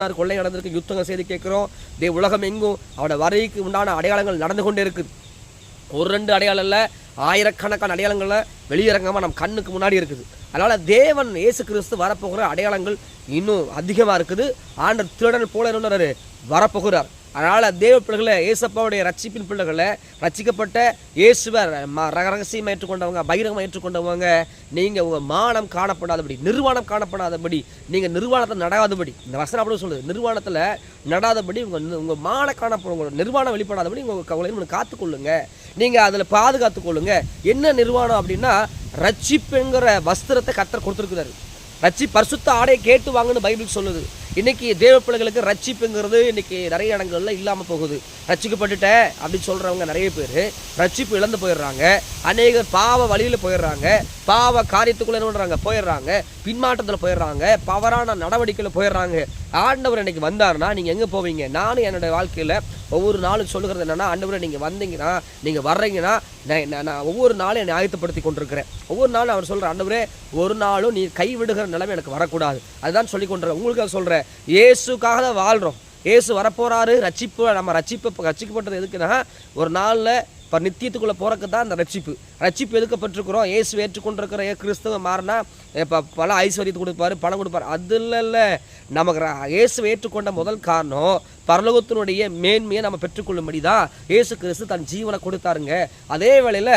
கொள்ளை நடந்திருக்கு, யுத்தங்கள் செய்து கேட்கிறோம். உலகம் எங்கும் அவனோட வரைக்கு உண்டான அடையாளங்கள் நடந்து கொண்டே இருக்குது. ஒரு ரெண்டு அடையாளம் இல்லை, ஆயிரக்கணக்கான அடையாளங்கள்ல வெளியரங்கமாக நம்ம கண்ணுக்கு முன்னாடி இருக்குது. அதனால் தேவன் இயேசு கிறிஸ்து வரப்போகிற அடையாளங்கள் இன்னும் அதிகமாக இருக்குது. ஆண்டவர் திருடன் போல என்ன வரப்போகிறார். அதனால் தேவ பிள்ளைகளை, இயேசப்பாவுடைய ரட்சிப்பின் பிள்ளைகளை, ரட்சிக்கப்பட்ட இயேசுவை ரகசியமாக ஏற்றுக்கொண்டவங்க, பகிரங்கமாக ஏற்றுக்கொண்டவங்க, நீங்கள் உங்கள் மானம் காணப்படாதபடி, நிர்வாணம் காணப்படாதபடி, நீங்கள் நிர்வாணத்தை நடாதபடி, இந்த வசனம் அப்படி சொல்லுது, நிர்வாணத்தில் நடாதபடி உங்கள் மான காணப்படும், உங்கள் நிர்வாணம் வெளிப்படாதபடி உங்களை காத்துக்கொள்ளுங்க, நீங்கள் அதில் பாதுகாத்துக்கொள்ளுங்க. என்ன நிர்வாணம் அப்படின்னா, ரட்சிப்புங்கிற வஸ்திரத்தை கர்த்தர் கொடுத்துருக்குறாரு. பரிசுத்த ஆடையை கேட்டு வாங்கன்னு பைபிள் சொல்லுது. இன்றைக்கி தேவ பிள்ளைகளுக்கு ரட்சிப்புங்கிறது இன்றைக்கி நிறைய இடங்கள்ல இல்லாமல் போகுது. ரட்சிக்கப்பட்டுட்ட அப்படின்னு சொல்கிறவங்க நிறைய பேர் ரட்சிப்பு இழந்து போயிடுறாங்க. அநேகர் பாவ வழியில் போயிடுறாங்க, பாவ காரியத்துக்குள்ளே என்ன பண்ணுறாங்க, போயிடுறாங்க, பின்மாற்றத்தில் போயிடுறாங்க, பவறான நடவடிக்கையில் போயிடுறாங்க. ஆண்டவர் இன்றைக்கி வந்தார்னா நீங்கள் எங்கே போவீங்க? நானும் என்னோடய வாழ்க்கையில் ஒவ்வொரு நாளும் சொல்லுகிறது என்னென்னா, ஆண்டவரை நீங்கள் வந்தீங்கன்னா, நீங்கள் வர்றீங்கன்னா நான் ஒவ்வொரு நாளும் என்னை ஆயத்தப்படுத்தி கொண்டிருக்கிறேன். ஒவ்வொரு நாளும் அவர் சொல்கிற, ஆண்டவரே ஒரு நாளும் நீ கைவிடுகிற நிலைமை எனக்கு வரக்கூடாது. அதுதான் சொல்லி கொண்டிருக்கிறேன். உங்களுக்கு அதை சொல்கிறேன், இயேசுக்காக தான் வாழ்கிறோம். இயேசு வரப்போகிறாரு. நம்ம ரட்சிக்கப்பட்டது எதுக்குன்னா, ஒரு நாளில் இப்போ நித்தியத்துக்குள்ளே போகிறக்கு தான் அந்த ரட்சிப்பு எதுக்கப்பட்டிருக்கிறோம். இயேசு ஏற்றுக்கொண்டிருக்கிற கிறிஸ்தவ மாறினா இப்போ பல ஐஸ்வர்யத்தை கொடுப்பாரு, பணம் கொடுப்பார். அது இல்லை, நமக்கு இயேசுவை ஏற்றுக்கொண்ட முதல் காரணம் பரலோகத்தினுடைய மேன்மையை நம்ம பெற்றுக்கொள்ளும்படி தான் இயேசு கிறிஸ்து தன் ஜீவனை கொடுத்தாருங்க. அதே வேளையில்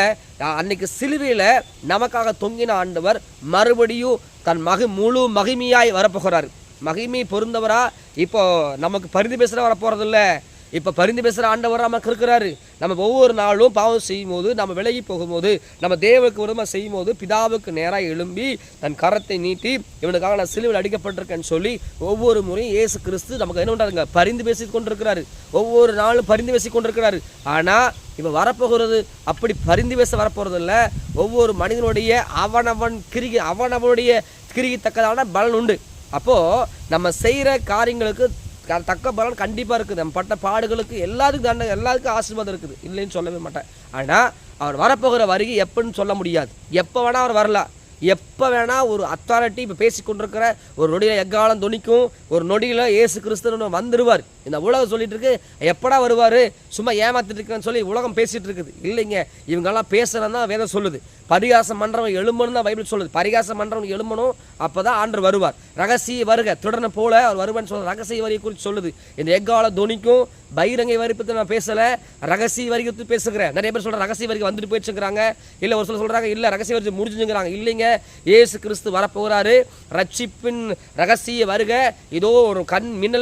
அன்னைக்கு சிலுவையில் நமக்காக தொங்கின ஆண்டவர் மறுபடியும் தன் முழு மகிமையாய் வரப்போகிறார். மகிமை பொருந்தவரா இப்போ நமக்கு பரிந்து பேசுகிற வரப்போகிறதில்ல. இப்போ பரிந்து பேசுகிற ஆண்டவர் நமக்கு இருக்கிறாரு. நம்ம ஒவ்வொரு நாளும் பாவம் செய்யும் போது, நம்ம விலகி போகும்போது, நம்ம தேவனுக்கு விரோதமாக செய்யும் போது பிதாவுக்கு நேராக எழும்பி தன் கரத்தை நீட்டி, இவனுக்காக நான் சிலுவையில் அடிக்கப்பட்டிருக்கேன்னு சொல்லி ஒவ்வொரு முறையும் இயேசு கிறிஸ்து நமக்கு என்ன பண்ணுறாருங்க, பரிந்து பேசி கொண்டிருக்கிறாரு. ஒவ்வொரு நாளும் பரிந்து பேசி கொண்டிருக்கிறாரு. ஆனால் இப்போ வரப்போகிறது அப்படி பரிந்து பேச வரப்போகிறது இல்லை. ஒவ்வொரு மனிதனுடைய அவனவனுடைய கிரித்தக்கதான பலன் உண்டு. அப்போது நம்ம செய்கிற காரியங்களுக்கு தக்க பலன் கண்டிப்பாக இருக்குது. நம்ம பட்ட பாடுகளுக்கு எல்லாத்துக்கும் ஆசீர்வாதம் இருக்குது, இல்லைன்னு சொல்லவே மாட்டேன். ஆனால் அவர் வரப்போகிற வருகை எப்போன்னு சொல்ல முடியாது. எப்போ வேணால் அவர் வரலாம், எப்போ வேணால் ஒரு அத்தாரிட்டி இப்போ பேசி கொண்டிருக்கிற ஒரு நொடியில் எக்காலம் துணிக்கும், ஒரு நொடியில் இயேசு கிறிஸ்து வந்துடுவார். இந்த உலகம் சொல்லிட்டு இருக்கு, எப்படா வருவார், சும்மா ஏமாத்திட்டு இருக்கேன்னு சொல்லி உலகம் பேசிகிட்டு இருக்குது. இல்லைங்க, இவங்கெல்லாம் பேசுகிறேன்னு தான் வேதம் சொல்லுது. பரிகாசம் பண்ணுறவங்க எழும்பணும் தான் பைபிள் சொல்லுது. பரிகாசம் பண்ணுறவங்க எழும்பணும், அப்போ தான் ஆண்டவர் வருவார். ரகசிய வருகை திருடனை போல அவர் வருவான்னு சொல்ல ரகசிய வரியை குறித்து சொல்லுது. இந்த எக்கால துணிக்கும் பைரங்கை வரி பற்றி நான் பேசலை, ரகசிய வரி பற்றி பேசுகிறேன். நிறைய பேர் சொல்கிற ரகசிய வரிக்கு வந்துட்டு போயிடுச்சுங்கிறாங்க. இல்லை ஒரு சில சொல்கிறாங்க இல்லை ரகசிய வரி முடிஞ்சுங்கிறாங்க. இல்லைங்க, இயேசு கிறிஸ்து வரப்போகிறாரு. ரட்சிப்பின் ரகசிய வருகை இதோ ஒரு கண் மின்னல்